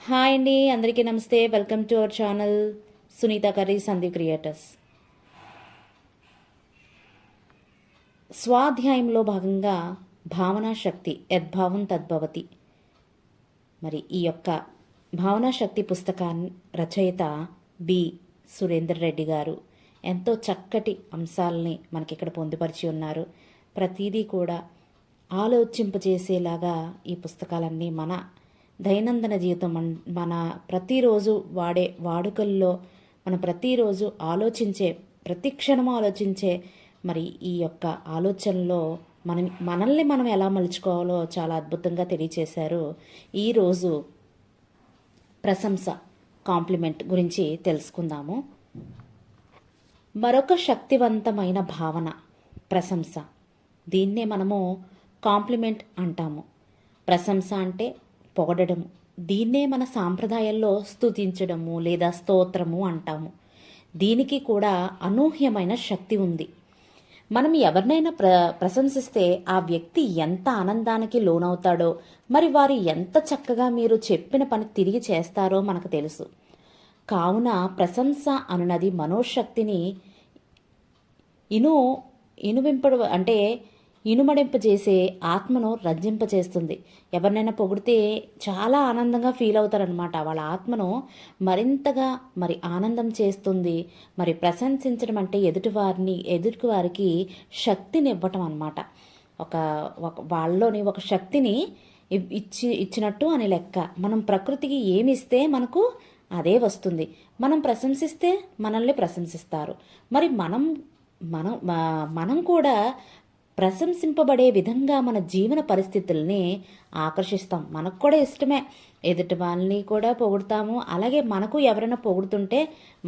Hi అండి, అందరికీ నమస్తే. Welcome to our channel Sunitha Karri Sandeep creators. స్వాధ్యాయంలో భాగంగా భావనా శక్తి యద్భావం తద్భవతి. మరి ఈ యొక్క భావనా శక్తి పుస్తకాన్ని రచయిత బి సురేందర్ రెడ్డి గారు ఎంతో చక్కటి అంశాలని మనకిక్కడ పొందుపరిచి ఉన్నారు. ప్రతిదీ కూడా ఆలోచింపజేసేలాగా ఈ పుస్తకాలన్నీ మన దైనందిన జీవితం మన ప్రతిరోజు వాడే వాడుకల్లో మనం ప్రతిరోజు ఆలోచించే ప్రతి క్షణము ఆలోచించే మరి ఈ యొక్క ఆలోచనలో మనల్ని మనం ఎలా మలుచుకోవాలో చాలా అద్భుతంగా తెలియచేశారు. ఈరోజు ప్రశంస కాంప్లిమెంట్ గురించి తెలుసుకుందాము. మరొక శక్తివంతమైన భావన ప్రశంస. దీన్నే మనము కాంప్లిమెంట్ అంటాము. ప్రశంస అంటే పొగడము. దీన్నే మన సాంప్రదాయాల్లో స్తుతించడము లేదా స్తోత్రము అంటాము. దీనికి కూడా అనూహ్యమైన శక్తి ఉంది. మనం ఎవరినైనా ప్రశంసిస్తే ఆ వ్యక్తి ఎంత ఆనందానికి లోనవుతాడో, మరి వారు ఎంత చక్కగా మీరు చెప్పిన పని తిరిగి చేస్తారో మనకు తెలుసు. కావున ప్రశంస అనున్నది మనోశక్తిని ఇనుమడింపజేసే ఆత్మను రంజింపజేస్తుంది. ఎవరినైనా పొగిడితే చాలా ఆనందంగా ఫీల్ అవుతారనమాట. వాళ్ళ ఆత్మను మరింతగా ఆనందం చేస్తుంది. ప్రశంసించడం అంటే ఎదుటివారికి శక్తిని ఇవ్వటం అనమాట. వాళ్ళలోని ఒక శక్తిని ఇచ్చినట్టు అని లెక్క. మనం ప్రకృతికి ఏమిస్తే మనకు అదే వస్తుంది. మనం ప్రశంసిస్తే మనల్ని ప్రశంసిస్తారు. మనం కూడా ప్రశంసింపబడే విధంగా మన జీవన పరిస్థితుల్ని ఆకర్షిస్తాం. మనకు కూడా ఇష్టమే, ఎదుటి వాళ్ళని కూడా పొగుడుతాము. అలాగే మనకు ఎవరైనా పొగుడుతుంటే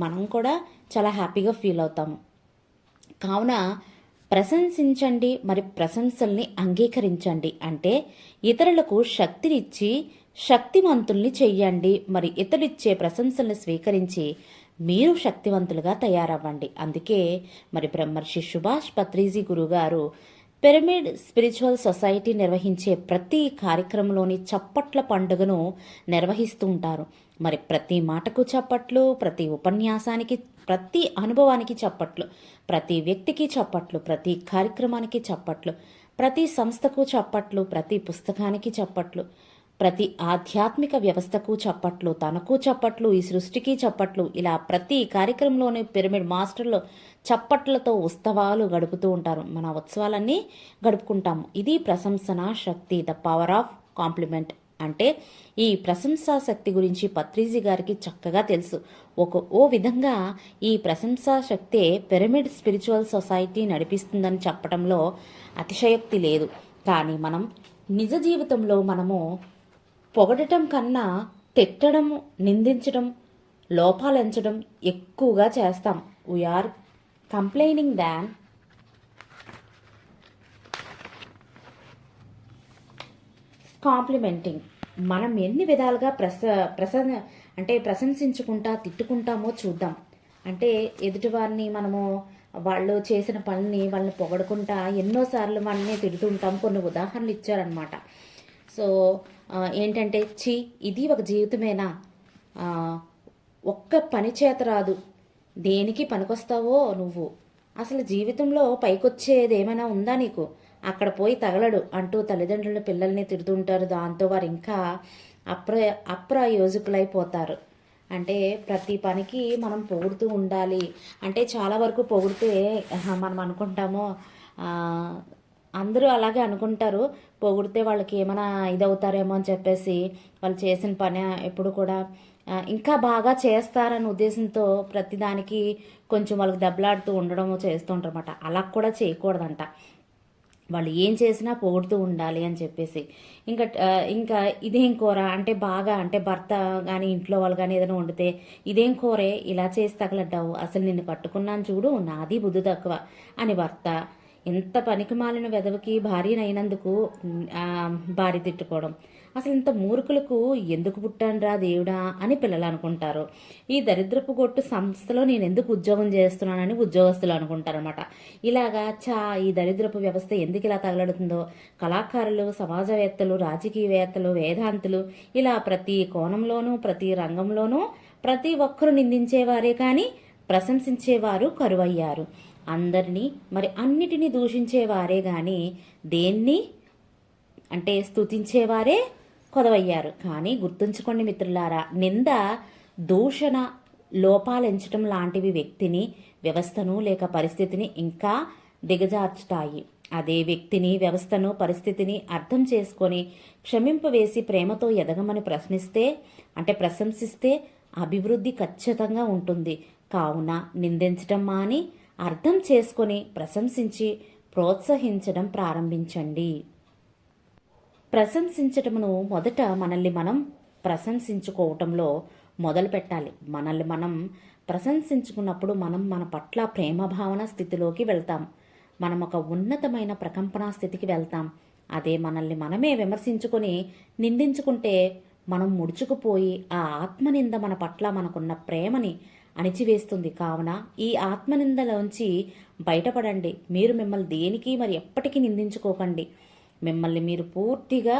మనం కూడా చాలా హ్యాపీగా ఫీల్ అవుతాము. కావున ప్రశంసించండి, ప్రశంసల్ని అంగీకరించండి. అంటే ఇతరులకు శక్తినిచ్చి శక్తివంతుల్ని చెయ్యండి. ఇతరులిచ్చే ప్రశంసల్ని స్వీకరించి మీరు శక్తివంతులుగా తయారవ్వండి. అందుకే బ్రహ్మర్షి సుభాష్ పత్రిజీ గురుగారు పిరమిడ్ స్పిరిచువల్ సొసైటీ నిర్వహించే ప్రతి కార్యక్రమంలోని చప్పట్ల పండుగను నిర్వహిస్తూ ఉంటారు. ప్రతి మాటకు చప్పట్లు, ప్రతి ఉపన్యాసానికి, ప్రతి అనుభవానికి చప్పట్లు, ప్రతి వ్యక్తికి చప్పట్లు, ప్రతి కార్యక్రమానికి చప్పట్లు, ప్రతి సంస్థకు చప్పట్లు, ప్రతి పుస్తకానికి చప్పట్లు, ప్రతి ఆధ్యాత్మిక వ్యవస్థకు చప్పట్లు, తనకు చప్పట్లు, ఈ సృష్టికి చప్పట్లు. ఇలా ప్రతి కార్యక్రమంలోని పిరమిడ్ మాస్టర్లు చప్పట్లతో ఉత్సవాలు గడుపుతూ ఉంటారు. మన ఉత్సవాలన్నీ గడుపుకుంటాము. ఇది ప్రశంసన శక్తి, ద పవర్ ఆఫ్ కాంప్లిమెంట్. అంటే ఈ ప్రశంసా శక్తి గురించి పత్రిజీ గారికి చక్కగా తెలుసు. ఓ విధంగా ఈ ప్రశంసా శక్తే పిరమిడ్ స్పిరిచువల్ సొసైటీ నడిపిస్తుందని చెప్పడంలో అతిశయోక్తి లేదు. కానీ మనం నిజ జీవితంలో మనము పొగడటం కన్నా తిట్టడం, నిందించడం, లోపాలెంచడం ఎక్కువగా చేస్తాం. వీఆర్ కంప్లైనింగ్ దాన్ కాంప్లిమెంటింగ్. మనం ఎన్ని విధాలుగా ప్రశంసించుకుంటా తిట్టుకుంటామో చూద్దాం. అంటే ఎదుటివారిని మనము వాళ్ళు చేసిన పనిని వాళ్ళని పొగడుకుంటా ఎన్నోసార్లు మనల్ని తిడుతుంటాం. కొన్ని ఉదాహరణలు ఇచ్చారనమాట. సో ఏంటంటే, ఇది ఒక జీవితమేనా, ఒక్క పని చేత రాదు, దేనికి పనికొస్తావో నువ్వు, అసలు జీవితంలో పైకొచ్చేది ఏమైనా ఉందా నీకు, అక్కడ పోయి తగలడు అంటూ తల్లిదండ్రుల పిల్లల్ని తిడుతుంటారు. దాంతో వారు ఇంకా అప్రయోజకులైపోతారు. అంటే ప్రతి పనికి మనం పొగుడుతూ ఉండాలి. అంటే చాలా వరకు పొగిడితే మనం అనుకుంటాము, అందరూ అలాగే అనుకుంటారు, పొగిడితే వాళ్ళకి ఏమైనా ఇదవుతారేమో అని చెప్పేసి వాళ్ళు చేసిన పని ఎప్పుడు కూడా ఇంకా బాగా చేస్తారనే ఉద్దేశంతో ప్రతిదానికి కొంచెం వాళ్ళకి దెబ్బలాడుతూ ఉండడము చేస్తూ ఉంటారన్నమాట. అలా కూడా చేయకూడదంట. వాళ్ళు ఏం చేసినా పొగుడుతూ ఉండాలి అని చెప్పేసి. ఇంకా ఇదేం కూర అంటే బాగా, అంటే భర్త కానీ ఇంట్లో వాళ్ళు కానీ ఏదైనా వండితే, ఇదేం కూరే ఇలా చేసి తగలడ్డావు, అసలు నిన్ను కట్టుకున్నాను చూడు, నాది బుద్ధి తక్కువ అని భర్త, ఎంత పనికి మాలిన వెదవికి భార్యనైనందుకు భార్య తిట్టుకోవడం. అసలు ఇంత మూర్ఖులకు ఎందుకు పుట్టానురా దేవుడా అని పిల్లలు అనుకుంటారు. ఈ దరిద్రపు కొట్టు సంస్థలో నేను ఎందుకు ఉద్యోగం చేస్తున్నానని ఉద్యోగస్తులు అనుకుంటారనమాట. ఇలాగా ఈ దరిద్రపు వ్యవస్థ ఎందుకు ఇలా తగలడుతుందో కళాకారులు, సమాజవేత్తలు, రాజకీయవేత్తలు, వేదాంతులు ఇలా ప్రతి కోణంలోనూ ప్రతి రంగంలోనూ ప్రతి ఒక్కరు నిందించేవారే కానీ ప్రశంసించేవారు కరువయ్యారు. అందరినీ మరి అన్నిటినీ దూషించేవారే గాని దేన్ని అంటే స్తుతించేవారే కొదవయ్యారు. కానీ గుర్తుంచుకోండి మిత్రులారా, నింద, దూషణ, లోపాలెంచటం లాంటివి వ్యక్తిని, వ్యవస్థను లేక పరిస్థితిని ఇంకా దిగజార్చుతాయి. అదే వ్యక్తిని, వ్యవస్థను, పరిస్థితిని అర్థం చేసుకొని క్షమింపవేసి ప్రేమతో ఎదగమని ప్రశంసిస్తే అభివృద్ధి ఖచ్చితంగా ఉంటుంది. కావున నిందించటం మాని అర్థం చేసుకొని ప్రశంసించి ప్రోత్సహించడం ప్రారంభించండి. ప్రశంసించటమును మొదట మనల్ని మనం ప్రశంసించుకోవటంలో మొదలు పెట్టాలి. మనల్ని మనం ప్రశంసించుకున్నప్పుడు మనం మన పట్ల ప్రేమభావన స్థితిలోకి వెళ్తాం. మనం ఒక ఉన్నతమైన ప్రకంపనా స్థితికి వెళ్తాం. అదే మనల్ని మనమే విమర్శించుకొని నిందించుకుంటే మనం ముడుచుకుపోయి ఆ ఆత్మనింద మన పట్ల మనకున్న ప్రేమని అణిచివేస్తుంది. కావున ఈ ఆత్మనిందలోంచి బయటపడండి. మీరు మిమ్మల్ని దేనికి మరి ఎప్పటికీ నిందించుకోకండి. మిమ్మల్ని మీరు పూర్తిగా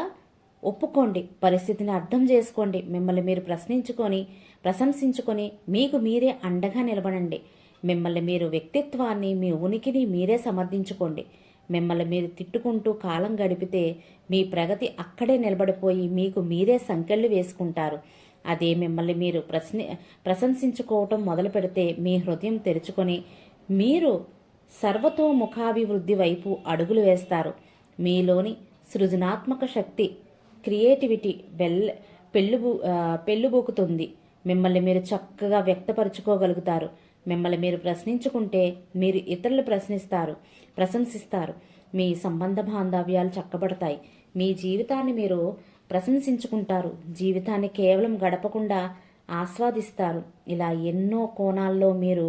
ఒప్పుకోండి, పరిస్థితిని అర్థం చేసుకోండి, మిమ్మల్ని మీరు ప్రశంసించుకొని మీకు మీరే అండగా నిలబడండి. మిమ్మల్ని మీరు వ్యక్తిత్వాన్ని, మీ ఉనికిని మీరే సమర్థించుకోండి. మిమ్మల్ని మీరు తిట్టుకుంటూ కాలం గడిపితే మీ ప్రగతి అక్కడే నిలబడిపోయి మీకు మీరే సంకెళ్ళు వేసుకుంటారు. అదే మిమ్మల్ని మీరు ప్రశంసించుకోవటం మొదలు పెడితే మీ హృదయం తెరుచుకొని మీరు సర్వతోముఖాభివృద్ధి వైపు అడుగులు వేస్తారు. మీలోని సృజనాత్మక శక్తి, క్రియేటివిటీ పెళ్ళుబూకుతుంది. మిమ్మల్ని మీరు చక్కగా వ్యక్తపరుచుకోగలుగుతారు. మిమ్మల్ని మీరు ప్రశ్నించుకుంటే మీరు ఇతరులు ప్రశంసిస్తారు. మీ సంబంధ బాంధవ్యాలు చక్కబడతాయి. మీ జీవితాన్ని మీరు ప్రశంసించుకుంటారు. జీవితాన్ని కేవలం గడపకుండా ఆస్వాదిస్తారు. ఇలా ఎన్నో కోణాల్లో మీరు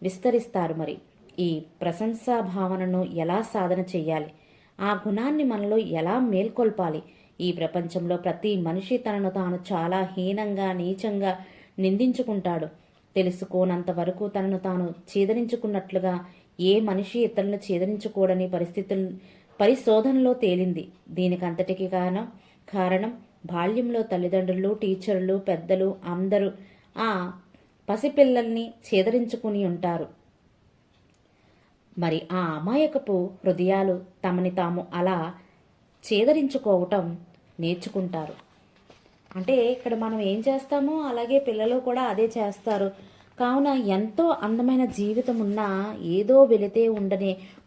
విస్తరిస్తారు. మరి ఈ ప్రశంసా భావనను ఎలా సాధన చెయ్యాలి? ఆ గుణాన్ని మనలో ఎలా మేల్కొల్పాలి? ఈ ప్రపంచంలో ప్రతి మనిషి తనను తాను చాలా హీనంగా, నీచంగా నిందించుకుంటాడు. తెలుసుకోనంత వరకు తనను తాను ఛేదరించుకున్నట్లుగా ఏ మనిషి ఇతరులను ఛేదరించుకోడని పరిశోధనలో తేలింది. దీనికంతటికి కారణం బాల్యంలో తల్లిదండ్రులు, టీచర్లు, పెద్దలు అందరూ ఆ పసిపిల్లల్ని ఛేదరించుకుని ఉంటారు. మరి ఆ అమాయకపు హృదయాలు తమని తాము అలా ఛేదరించుకోవటం నేర్చుకుంటారు. అంటే ఇక్కడ మనం ఏం చేస్తామో అలాగే పిల్లలు కూడా అదే చేస్తారు. కావున ఎంతో అందమైన జీవితం ఉన్నా ఏదో వెళితే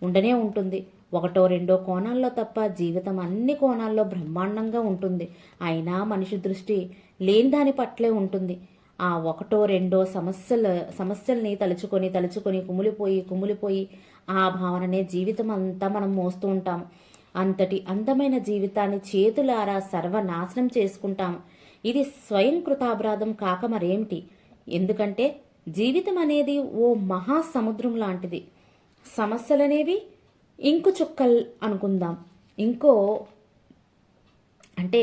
ఉండనే ఉంటుంది. ఒకటో రెండో కోణాల్లో తప్ప జీవితం అన్ని కోణాల్లో బ్రహ్మాండంగా ఉంటుంది. అయినా మనిషి దృష్టి లేని దాని పట్లే ఉంటుంది. ఆ ఒకటో రెండో సమస్యల్ని తలుచుకొని కుమిలిపోయి ఆ భావననే జీవితం అంతా మనం మోస్తూ ఉంటాం. అంతటి అందమైన జీవితాన్ని చేతులారా సర్వనాశనం చేసుకుంటాం. ఇది స్వయం కృతాపరాధం కాక మరేమిటి? ఎందుకంటే జీవితం అనేది ఓ మహాసముద్రం లాంటిది. సమస్యలనేవి ఇంకు చుక్కలు అనుకుందాం. అంటే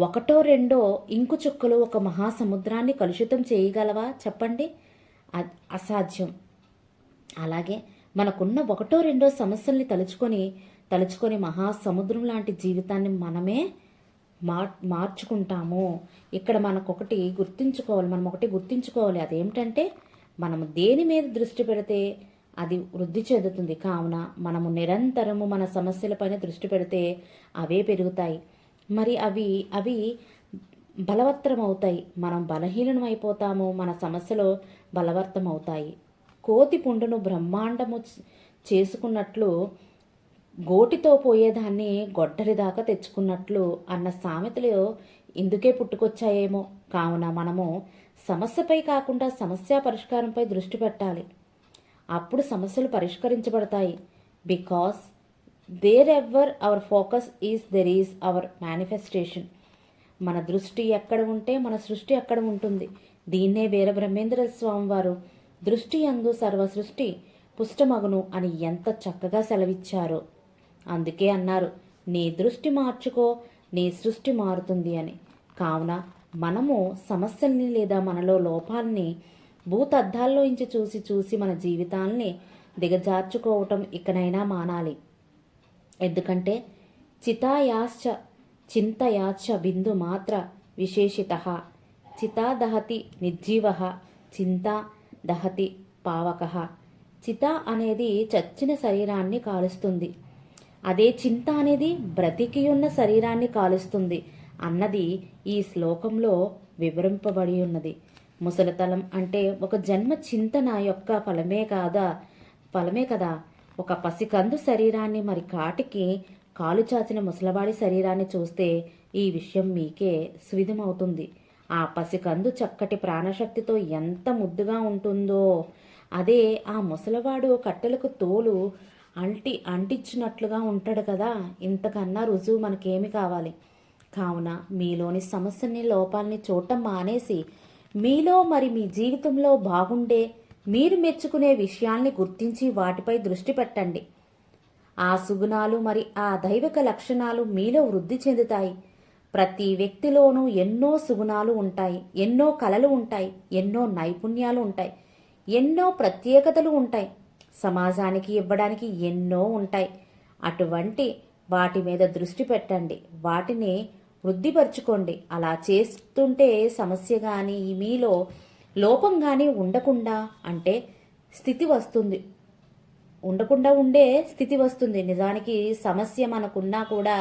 ఒకటో రెండో ఇంకు చుక్కలు ఒక మహాసముద్రాన్ని కలుషితం చేయగలవా చెప్పండి? అసాధ్యం. అలాగే మనకున్న ఒకటో రెండో సమస్యల్ని తలుచుకొని మహాసముద్రం లాంటి జీవితాన్ని మనమే మార్చుకుంటాము. ఇక్కడ మనం ఒకటి గుర్తించుకోవాలి. అదేమిటంటే మనము దేని మీద దృష్టి పెడితే అది వృద్ధి చెందుతుంది. కావున మనము నిరంతరము మన సమస్యలపైన దృష్టి పెడితే అవే పెరుగుతాయి. మరి అవి బలవత్తరం అవుతాయి. మనం బలహీనం అయిపోతాము. మన సమస్యలు బలవర్తం అవుతాయి. కోతి పుండును బ్రహ్మాండము చేసుకున్నట్లు గోటితో పోయేదాన్ని గొడ్డలి దాకా తెచ్చుకున్నట్లు అన్న సామెతలు ఇందుకే పుట్టుకొచ్చాయేమో. కావున మనము సమస్యపై కాకుండా సమస్య పరిష్కారంపై దృష్టి పెట్టాలి. అప్పుడు సమస్యలు పరిష్కరించబడతాయి. Because wear ever our focus there is our manifestation. మన దృష్టి ఎక్కడ ఉంటే మన సృష్టి అక్కడ ఉంటుంది. దీన్నే వీరబ్రహ్మేంద్ర స్వామి వారు దృష్టి యందు సర్వ సృష్టి పుష్టమగును అని ఎంత చక్కగా సెలవిచ్చారో. అందుకే అన్నారు, నీ దృష్టి మార్చుకో, నీ సృష్టి మారుతుంది అని. కావున మనము సమస్యల్ని లేదా మనలో లోపాలని భూతద్దాల్లోంచి చూసి చూసి మన జీవితాల్ని దిగజార్చుకోవటం ఇకనైనా మానాలి. ఎందుకంటే చితాయాశ్చ చింతయాశ్చ బిందు మాత్ర విశేషితః చితా దహతి నిర్జీవః చింతా దహతి పావకః. చిత అనేది చచ్చిన శరీరాన్ని కాలుస్తుంది, అదే చింత అనేది బ్రతికి ఉన్న శరీరాన్ని కాలుస్తుంది అన్నది ఈ శ్లోకంలో వివరింపబడి ఉన్నది. ముసలితలం అంటే ఒక జన్మ చింతన యొక్క ఫలమే కదా. ఒక పసికందు శరీరాన్ని మరి కాటికి కాలు చాచిన ముసలవాడి శరీరాన్ని చూస్తే ఈ విషయం మీకే సువిధమవుతుంది. ఆ పసికందు చక్కటి ప్రాణశక్తితో ఎంత ముద్దుగా ఉంటుందో, అదే ఆ ముసలివాడు కట్టెలకు తోలు అంటించినట్లుగా ఉంటాడు కదా. ఇంతకన్నా రుజువు మనకేమి కావాలి? కావున మీలోని సమస్యని లోపాలని చూడటం మానేసి మీలో మరి మీ జీవితంలో బాగుండే మీరు మెచ్చుకునే విషయాల్ని గుర్తించి వాటిపై దృష్టి పెట్టండి. ఆ సుగుణాలు మరి ఆ దైవిక లక్షణాలు మీలో వృద్ధి చెందుతాయి. ప్రతి వ్యక్తిలోనూ ఎన్నో సుగుణాలు ఉంటాయి, ఎన్నో కళలు ఉంటాయి, ఎన్నో నైపుణ్యాలు ఉంటాయి, ఎన్నో ప్రత్యేకతలు ఉంటాయి, సమాజానికి ఇవ్వడానికి ఎన్నో ఉంటాయి. అటువంటి వాటి మీద దృష్టి పెట్టండి, వాటిని వృద్ధిపరచుకోండి. అలా చేస్తుంటే సమస్య కానీ మీలో లోపం కానీ ఉండకుండా ఉండే స్థితి వస్తుంది. నిజానికి సమస్య మనకున్నా కూడా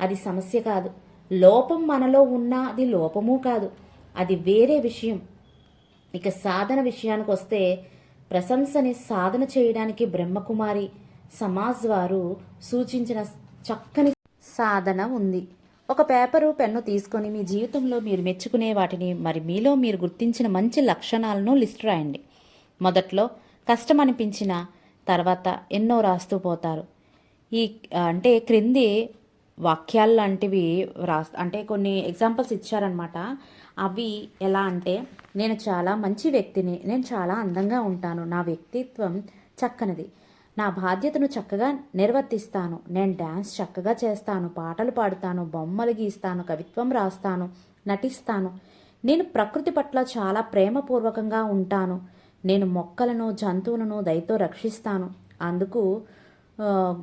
అది సమస్య కాదు. లోపం మనలో ఉన్నా అది లోపము కాదు, అది వేరే విషయం. ఇక సాధన విషయానికి వస్తే ప్రశంసని సాధన చేయడానికి బ్రహ్మకుమారి సమాజ్ వారు సూచించిన చక్కని సాధన ఉంది. ఒక పేపరు పెన్ను తీసుకొని మీ జీవితంలో మీరు మెచ్చుకునే వాటిని మరి మీలో మీరు గుర్తించిన మంచి లక్షణాలను లిస్ట్ రాయండి. మొదట్లో కష్టం అనిపించిన తర్వాత ఎన్నో రాస్తూ పోతారు. క్రింది వాక్యాలు లాంటివి కొన్ని ఎగ్జాంపుల్స్ ఇచ్చారనమాట. అవి ఎలా అంటే, నేను చాలా మంచి వ్యక్తిని, నేను చాలా అందంగా ఉంటాను, నా వ్యక్తిత్వం చక్కనిది, నా బాధ్యతను చక్కగా నిర్వర్తిస్తాను, నేను డ్యాన్స్ చక్కగా చేస్తాను, పాటలు పాడుతాను, బొమ్మలు గీస్తాను, కవిత్వం రాస్తాను, నటిస్తాను, నేను ప్రకృతి పట్ల చాలా ప్రేమపూర్వకంగా ఉంటాను, నేను మొక్కలను జంతువులను దయతో రక్షిస్తాను, అందుకు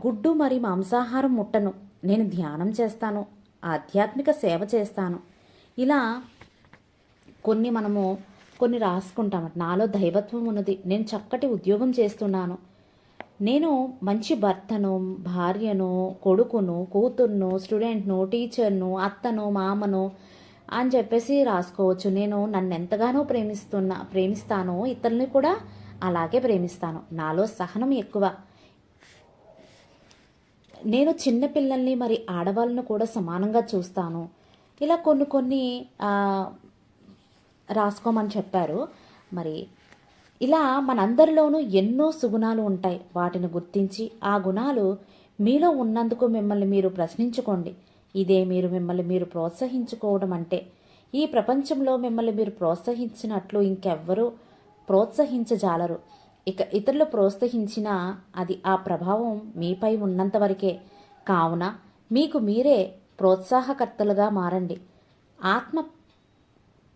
గుడ్డు మరి మాంసాహారం ముట్టను, నేను ధ్యానం చేస్తాను, ఆధ్యాత్మిక సేవ చేస్తాను. ఇలా కొన్ని రాసుకుంటాం. నాలో దైవత్వం ఉన్నది, నేను చక్కటి ఉద్యోగం చేస్తున్నాను, నేను మంచి భర్తను, భార్యను, కొడుకును, కూతుర్ను, స్టూడెంట్ను, టీచర్ను, అత్తను, మామను అని చెప్పేసి రాసుకోవచ్చు. నేను నన్ను ఎంతగానో ప్రేమిస్తాను, ఇతరుల్ని కూడా అలాగే ప్రేమిస్తాను, నాలో సహనం ఎక్కువ, నేను చిన్నపిల్లల్ని మరి ఆడవాళ్ళను కూడా సమానంగా చూస్తాను. ఇలా కొన్ని రాసుకోమని చెప్పారు. మరి ఇలా మనందరిలోనూ ఎన్నో సుగుణాలు ఉంటాయి. వాటిని గుర్తించి ఆ గుణాలు మీలో ఉన్నందుకు మిమ్మల్ని మీరు ప్రశ్నించుకోండి. ఇదే మిమ్మల్ని మీరు ప్రోత్సహించుకోవడం అంటే. ఈ ప్రపంచంలో మిమ్మల్ని మీరు ప్రోత్సహించినట్లు ఇంకెవ్వరూ ప్రోత్సహించజాలరు. ఇక ఇతరులు ప్రోత్సహించినా అది ఆ ప్రభావం మీపై ఉన్నంత వరకే. కావున మీకు మీరే ప్రోత్సాహకర్తలుగా మారండి, ఆత్మ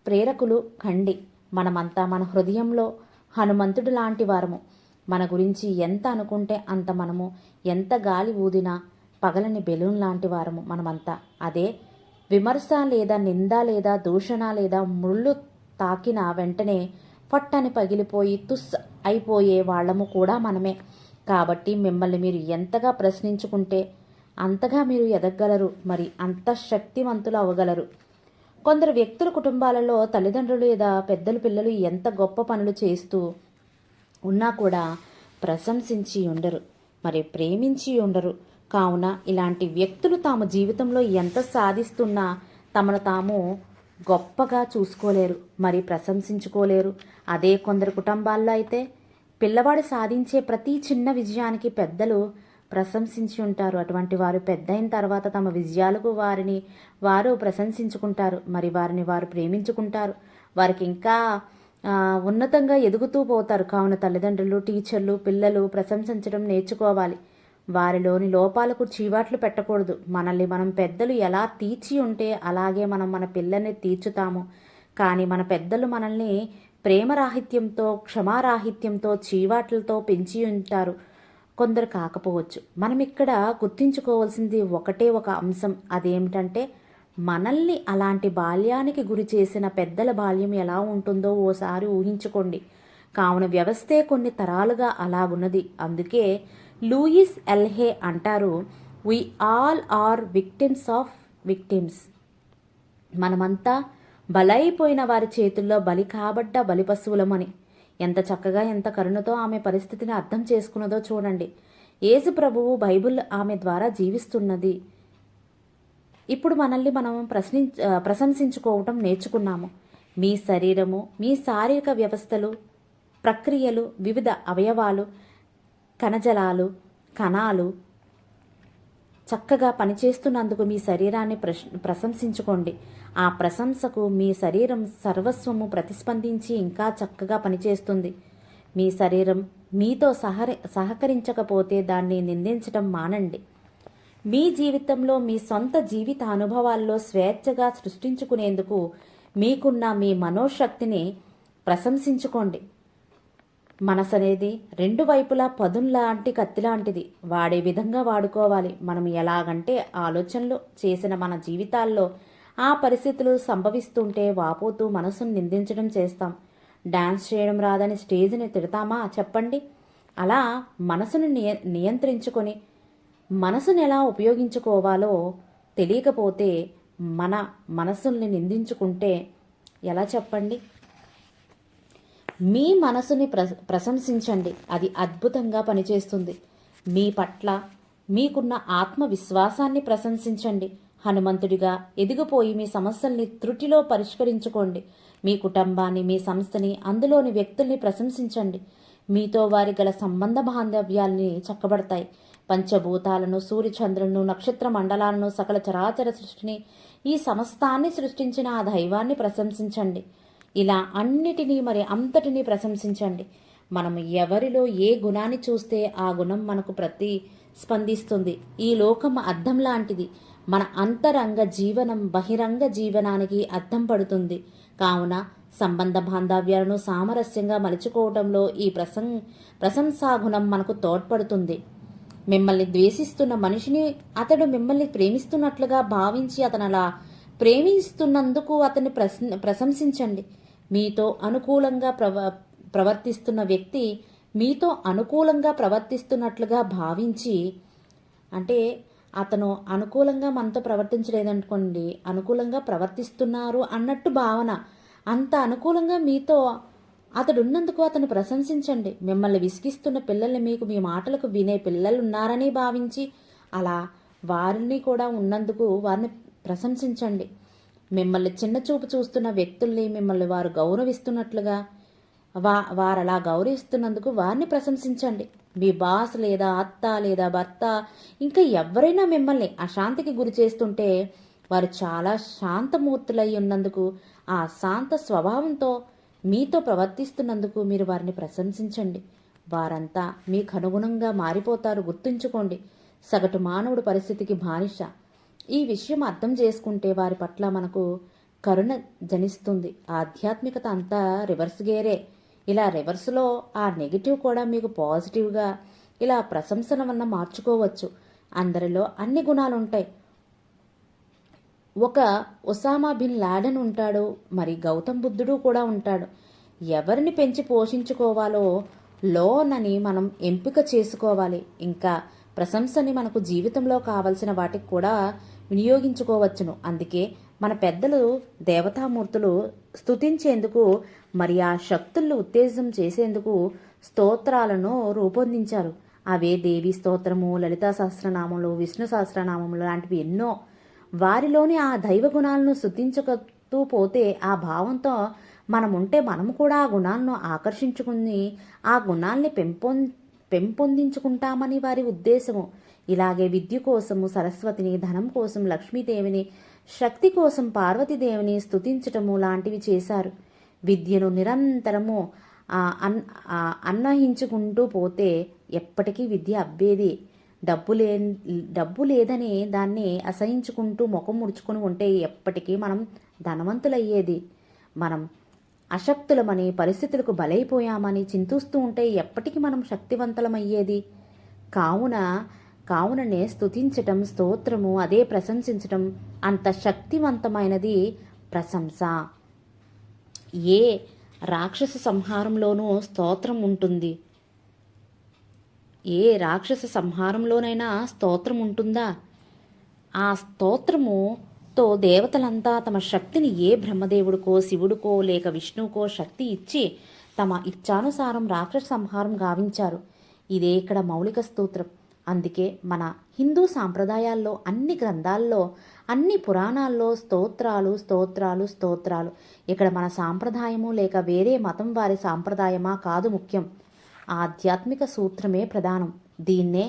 ప్రేరకులు కండి. మనమంతా మన హృదయంలో హనుమంతుడు లాంటి వారము. మన గురించి ఎంత అనుకుంటే అంత మనము, ఎంత గాలి ఊదినా పగలని బెలూన్ లాంటి వారము మనమంతా. అదే విమర్శ లేదా నింద లేదా దూషణ లేదా ముళ్ళు తాకిన వెంటనే పట్టని పగిలిపోయి తుస్ అయిపోయే వాళ్ళము కూడా మనమే. కాబట్టి మిమ్మల్ని మీరు ఎంతగా ప్రశ్నించుకుంటే అంతగా మీరు ఎదగలరు, మరి అంత శక్తివంతులు అవ్వగలరు. కొందరు వ్యక్తుల కుటుంబాలలో తల్లిదండ్రులు లేదా పెద్దలు పిల్లలు ఎంత గొప్ప పనులు చేస్తూ ఉన్నా కూడా ప్రశంసించి ఉండరు, మరి ప్రేమించి ఉండరు. కావున ఇలాంటి వ్యక్తులు తాము జీవితంలో ఎంత సాధిస్తున్నా తమను తాము గొప్పగా చూసుకోలేరు, మరి ప్రశంసించుకోలేరు. అదే కొందరు కుటుంబాల్లో అయితే పిల్లవాడు సాధించే ప్రతి చిన్న విజయానికి పెద్దలు ప్రశంసించి ఉంటారు. అటువంటి వారు పెద్ద అయిన తర్వాత తమ విజయాలకు వారు ప్రశంసించుకుంటారు, మరి వారిని వారు ప్రేమించుకుంటారు, వారికి ఇంకా ఉన్నతంగా ఎదుగుతూ పోతారు. కావున తల్లిదండ్రులు, టీచర్లు పిల్లలు ప్రశంసించడం నేర్చుకోవాలి. వారిలోని లోపాలకు చీవాట్లు పెట్టకూడదు. మనల్ని మనం పెద్దలు ఎలా తీర్చి ఉంటే అలాగే మనం మన పిల్లల్ని తీర్చుతాము. కానీ మన పెద్దలు మనల్ని ప్రేమరాహిత్యంతో, క్షమారాహిత్యంతో, చీవాట్లతో పెంచి ఉంటారు. కొందరు కాకపోవచ్చు. మనం ఇక్కడ గుర్తించుకోవాల్సింది ఒకటే ఒక అంశం. అదేమిటంటే మనల్ని అలాంటి బాల్యానికి గురి చేసిన పెద్దల బాల్యం ఎలా ఉంటుందో ఓసారి ఊహించుకోండి. కావున వ్యవస్థే కొన్ని తరాలుగా అలాగున్నది. అందుకే లూయిస్ ఎల్హే అంటారు, we all are victims of victims. మనమంతా బలైపోయిన వారి చేతుల్లో బలి కాబడ్డ బలి పశువులమని. ఎంత చక్కగా ఎంత కరుణతో ఆమె పరిస్థితిని అర్థం చేసుకున్నదో చూడండి. యేసు ప్రభువు బైబిల్ ఆమె ద్వారా జీవిస్తున్నది. ఇప్పుడు మనల్ని మనం ప్రశంసించుకోవటం నేర్చుకున్నాము. మీ శరీరము, మీ శారీరక వ్యవస్థలు, ప్రక్రియలు, వివిధ అవయవాలు, కణజాలాలు, కణాలు చక్కగా పనిచేస్తున్నందుకు మీ శరీరాన్ని ప్రశంసించుకోండి. ఆ ప్రశంసకు మీ శరీరం సర్వస్వము ప్రతిస్పందించి ఇంకా చక్కగా పనిచేస్తుంది. మీ శరీరం మీతో సహకరించకపోతే దాన్ని నిందించటం మానండి. మీ జీవితంలో మీ సొంత జీవిత అనుభవాల్లో స్వేచ్ఛగా సృష్టించుకునేందుకు మీకున్న మీ మనోశక్తిని ప్రశంసించుకోండి. మనసు అనేది రెండు వైపులా పదున్లాంటి కత్తిలాంటిది. వాడే విధంగా వాడుకోవాలి. మనం ఎలాగంటే ఆలోచనలు చేసిన మన జీవితాల్లో ఆ పరిస్థితులు సంభవిస్తుంటే వాపోతూ మనసును నిందించడం చేస్తాం. డాన్స్ చేయడం రాదని స్టేజ్ని తిడతామా చెప్పండి? అలా మనసును నియంత్రించుకొని మనసును ఎలా ఉపయోగించుకోవాలో తెలియకపోతే మన మనసుల్ని నిందించుకుంటే ఎలా చెప్పండి? మీ మనసుని ప్రశంసించండి. అది అద్భుతంగా పనిచేస్తుంది. మీ పట్ల మీకున్న ఆత్మవిశ్వాసాన్ని ప్రశంసించండి. హనుమంతుడిగా ఎదిగిపోయి మీ సమస్యల్ని త్రుటిలో పరిష్కరించుకోండి. మీ కుటుంబాన్ని, మీ సంస్థని, అందులోని వ్యక్తుల్ని ప్రశంసించండి. మీతో వారి గల సంబంధ బాంధవ్యాల్ని చక్కబడతాయి. పంచభూతాలను, సూర్యచంద్రులను, నక్షత్ర మండలాలను, సకల చరాచర సృష్టిని, ఈ సమస్తాన్ని సృష్టించిన ఆ దైవాన్ని ప్రశంసించండి. ఇలా అన్నిటినీ మరి అంతటినీ ప్రశంసించండి. మనం ఎవరిలో ఏ గుణాన్ని చూస్తే ఆ గుణం మనకు ప్రతిస్పందిస్తుంది. ఈ లోకం అద్దం లాంటిది. మన అంతరంగ జీవనం బహిరంగ జీవనానికి అద్దం పడుతుంది. కావున సంబంధ బాంధవ్యాలను సామరస్యంగా మలుచుకోవడంలో ఈ ప్రశంసాగుణం మనకు తోడ్పడుతుంది. మిమ్మల్ని ద్వేషిస్తున్న మనిషిని అతడు మిమ్మల్ని ప్రేమిస్తున్నట్లుగా భావించి అతను అలా ప్రేమిస్తున్నందుకు అతన్ని ప్రశంసించండి. మీతో అనుకూలంగా ప్రవర్తిస్తున్న వ్యక్తి మీతో అనుకూలంగా ప్రవర్తిస్తున్నట్లుగా భావించి, అంటే అతను అనుకూలంగా మనతో ప్రవర్తించలేదనుకోండి, అనుకూలంగా ప్రవర్తిస్తున్నారు అన్నట్టు భావన. అంత అనుకూలంగా మీతో అతడున్నందుకు అతను ప్రశంసించండి. మిమ్మల్ని విసిగిస్తున్న పిల్లల్ని మీకు మీ మాటలకు వినే పిల్లలు ఉన్నారని భావించి అలా వారిని కూడా ఉన్నందుకు వారిని ప్రశంసించండి. మిమ్మల్ని చిన్నచూపు చూస్తున్న వ్యక్తుల్ని మిమ్మల్ని వారు గౌరవిస్తున్నట్లుగా వారు అలా గౌరవిస్తున్నందుకు వారిని ప్రశంసించండి. మీ బాస్ లేదా అత్త లేదా భర్త ఇంకా ఎవరైనా మిమ్మల్ని అశాంతికి గురి చేస్తుంటే వారు చాలా శాంతమూర్తులై ఉన్నందుకు, ఆ శాంత స్వభావంతో మీతో ప్రవర్తిస్తున్నందుకు మీరు వారిని ప్రశంసించండి. వారంతా మీకు అనుగుణంగా మారిపోతారు. గుర్తుంచుకోండి, సగటు మానవుడు పరిస్థితికి బానిస. ఈ విషయం అర్థం చేసుకుంటే వారి పట్ల మనకు కరుణ జనిస్తుంది. ఆధ్యాత్మికత అంతా రివర్స్ గేరే. ఇలా రివర్స్లో ఆ నెగిటివ్ కూడా మీకు పాజిటివ్గా ఇలా ప్రశంసన వల్ల మార్చుకోవచ్చు. అందరిలో అన్ని గుణాలుంటాయి. ఒక ఒసామా బిన్ లాడెన్ ఉంటాడు, మరి గౌతమ్ బుద్ధుడు కూడా ఉంటాడు. ఎవరిని పెంచి పోషించుకోవాలో లోనని మనం ఎంపిక చేసుకోవాలి. ఇంకా ప్రశంసని మనకు జీవితంలో కావలసిన వాటికి కూడా వినియోగించుకోవచ్చును. అందుకే మన పెద్దలు దేవతామూర్తులు స్తుతించేందుకు మరి ఆ శక్తులను ఉత్తేజం చేసేందుకు స్తోత్రాలను రూపొందించారు. అవే దేవి స్తోత్రము, లలితా సహస్రనామములు, విష్ణు సహస్రనామములు లాంటివి ఎన్నో. వారిలోని ఆ దైవ గుణాలను స్తుతించుతూ పోతే ఆ భావంతో మనముంటే మనము కూడా ఆ గుణాలను ఆకర్షించుకుని ఆ గుణాల్ని పెంపొందించుకుంటామని వారి ఉద్దేశము. ఇలాగే విద్య కోసము సరస్వతిని, ధనం కోసం లక్ష్మీదేవిని, శక్తి కోసం పార్వతీదేవిని స్తుతించటము లాంటివి చేశారు. విద్యను నిరంతరము అన్వయించుకుంటూ పోతే ఎప్పటికీ విద్య అబ్బేది. డబ్బు లేదని దాన్ని అసహించుకుంటూ ముఖం ముడుచుకుని ఉంటే ఎప్పటికీ మనం ధనవంతులయ్యేది. మనం అశక్తులమని, పరిస్థితులకు బలైపోయామని చింతిస్తూ ఉంటే ఎప్పటికీ మనం శక్తివంతులమయ్యేది. కావున కావుననే స్తుతించటం, స్తోత్రము, అదే ప్రశంసించటం అంత శక్తివంతమైనది ప్రశంస. ఏ రాక్షస సంహారంలోనూ స్తోత్రం ఉంటుంది. ఏ రాక్షస సంహారంలోనైనా స్తోత్రం ఉంటుందా? ఆ స్తోత్రముతో దేవతలంతా తమ శక్తిని ఏ బ్రహ్మదేవుడికో, శివుడికో లేక విష్ణువుకో శక్తి ఇచ్చి తమ ఇచ్చానుసారం రాక్షస సంహారం గావించారు. ఇదే ఇక్కడ మౌలిక స్తోత్రం. అందుకే మన హిందూ సాంప్రదాయాల్లో, అన్ని గ్రంథాల్లో, అన్ని పురాణాల్లో స్తోత్రాలు స్తోత్రాలు స్తోత్రాలు. ఇక్కడ మన సాంప్రదాయము లేక వేరే మతం వారి సాంప్రదాయమా కాదు ముఖ్యం. ఆధ్యాత్మిక సూత్రమే ప్రధానం. దీన్నే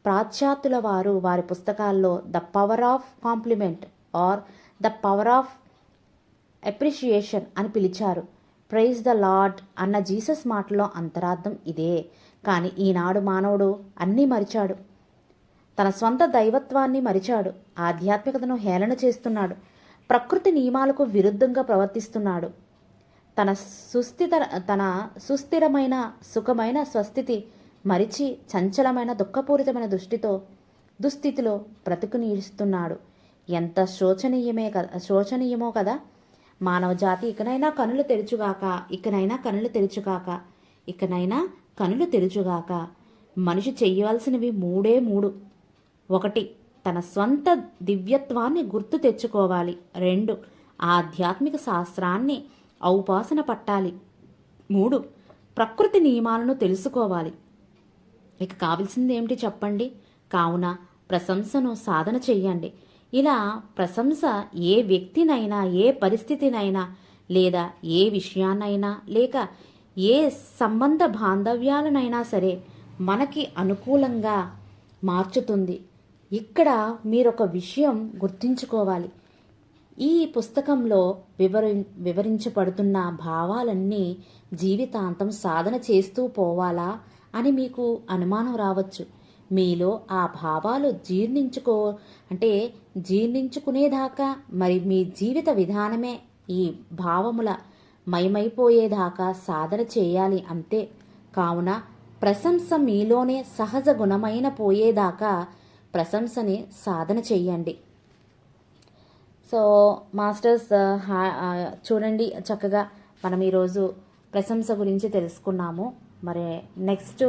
పాశ్చాత్యుల వారు వారి పుస్తకాల్లో the power of compliment or the power of appreciation అని పిలిచారు. ప్రైజ్ ద లార్డ్ అన్న జీసస్ మాటలో అంతరార్థం ఇదే. కానీ ఈనాడు మానవుడు అన్నీ మరిచాడు. తన స్వంత దైవత్వాన్ని మరిచాడు. ఆధ్యాత్మికతను హేళన చేస్తున్నాడు. ప్రకృతి నియమాలకు విరుద్ధంగా ప్రవర్తిస్తున్నాడు. తన సుస్థిరమైన సుఖమైన స్వస్థితి మరిచి చంచలమైన దుఃఖపూరితమైన దుస్థితిలో బ్రతుకునిస్తున్నాడు. ఎంత శోచనీయమో కదా. మానవ జాతి ఇకనైనా కనులు తెరుచుగాక, ఇకనైనా కనులు తెరుచుగాక, ఇకనైనా కనులు తెరుచుగాక. మనిషి చెయ్యవలసినవి మూడు. 1. తన స్వంత దివ్యత్వాన్ని గుర్తు తెచ్చుకోవాలి. 2. ఆధ్యాత్మిక శాస్త్రాన్ని ఔపాసన పట్టాలి. 3. ప్రకృతి నియమాలను తెలుసుకోవాలి. ఇక కావలసింది ఏమిటి చెప్పండి? కావున ప్రశంసను సాధన చెయ్యండి. ఇలా ప్రశంస ఏ వ్యక్తినైనా, ఏ పరిస్థితినైనా, లేదా ఏ విషయాన్నైనా, లేక ఏ సంబంధ బాంధవ్యాలనైనా సరే మనకి అనుకూలంగా మార్చుతుంది. ఇక్కడ మీరొక విషయం గుర్తుంచుకోవాలి. ఈ పుస్తకంలో వివరించబడుతున్న భావాలన్నీ జీవితాంతం సాధన చేస్తూ పోవాలా అని మీకు అనుమానం రావచ్చు. మీలో ఆ భావాలు జీర్ణించుకునేదాకా, మరి మీ జీవిత విధానమే ఈ భావముల మయమైపోయేదాకా సాధన చేయాలి అంతే. కావున ప్రశంస మీలోనే సహజ గుణమైన పోయేదాకా ప్రశంసని సాధన చెయ్యండి. సో మాస్టర్స్, చూడండి, చక్కగా మనం ఈరోజు ప్రశంస గురించి తెలుసుకున్నాము. మరి నెక్స్ట్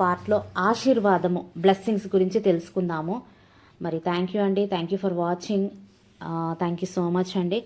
పార్ట్లో ఆశీర్వాదము, బ్లెస్సింగ్స్ గురించి తెలుసుకుందాము. మరి థ్యాంక్ యూ అండి. Thank you for watching. Thank you so much అండి.